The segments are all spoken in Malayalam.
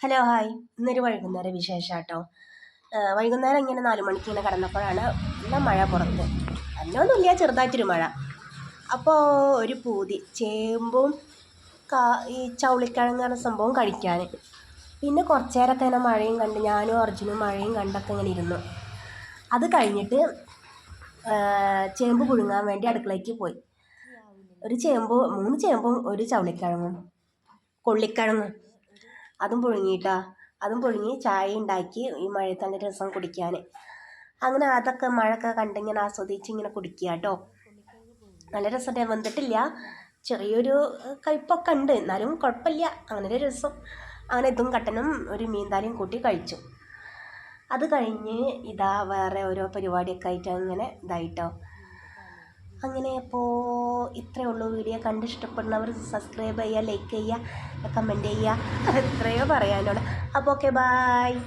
Hello hi. ഇന്നൊരു വൈകുന്നേരം വിശേഷാട്ടോ. വൈകുന്നേരം ഇങ്ങനെ 4 മണിക്ക് ഇങ്ങനെ കിടന്നപ്പോഴാണ് നല്ല മഴ പുറത്ത്. നല്ലൊന്നുമില്ല, ചെറുതായിട്ടൊരു മഴ. അപ്പോൾ ഒരു പൂതി ചേമ്പും ഈ ചൗളിക്കിഴങ്ങ് പറഞ്ഞ സംഭവം കഴിക്കാൻ. പിന്നെ കുറച്ച് നേരമൊക്കെ ഇങ്ങനെ മഴയും കണ്ട് ഞാനും അർജുനും മഴയും കണ്ടൊക്കെ ഇങ്ങനെ ഇരുന്നു. അത് കഴിഞ്ഞിട്ട് ചേമ്പ് പുഴുങ്ങാൻ വേണ്ടി അടുക്കളയ്ക്ക് പോയി. ഒരു ചേമ്പ് 3 ചേമ്പും ഒരു ചൗളിക്കിഴങ്ങും കൊള്ളിക്കിഴങ്ങും അതും പുഴുങ്ങിയിട്ടാ. അതും പുഴുങ്ങി ചായ ഉണ്ടാക്കി ഈ മഴയത്ത് നല്ല രസം കുടിക്കാൻ. അങ്ങനെ അതൊക്കെ മഴയൊക്കെ കണ്ടിങ്ങനെ ആസ്വദിച്ച് ഇങ്ങനെ കുടിക്കുക കേട്ടോ. നല്ല രസമുണ്ട്. വെന്തിട്ടില്ല, ചെറിയൊരു കയ്പ്പൊക്കെ ഉണ്ട്, എന്നാലും കുഴപ്പമില്ല. അങ്ങനെ ഒരു രസം. അങ്ങനെ ഇതും കട്ടനും ഒരു മീൻതാലിയും കൂട്ടി കഴിച്ചു. അത് കഴിഞ്ഞ് ഇതാ വേറെ ഓരോ പരിപാടിയൊക്കെ ആയിട്ട് അങ്ങനെ ഇതായിട്ടോ. അങ്ങനെ അപ്പോൾ ഇത്രയേ ഉള്ളൂ. വീഡിയോ കണ്ട് ഇഷ്ടപ്പെടുന്നവർ സബ്സ്ക്രൈബ് ചെയ്യുക, ലൈക്ക് ചെയ്യുക, കമൻറ്റ് ചെയ്യുക. എത്രയോ പറയാനുള്ളൂ. അപ്പോൾ ഓക്കെ, ബായ്.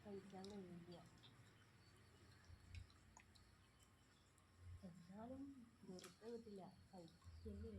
കഴിക്കാൻ കഴിയില്ല, എന്നാലും വെറുതെ വിട്ടില്ല, കഴിക്കല്ലേ.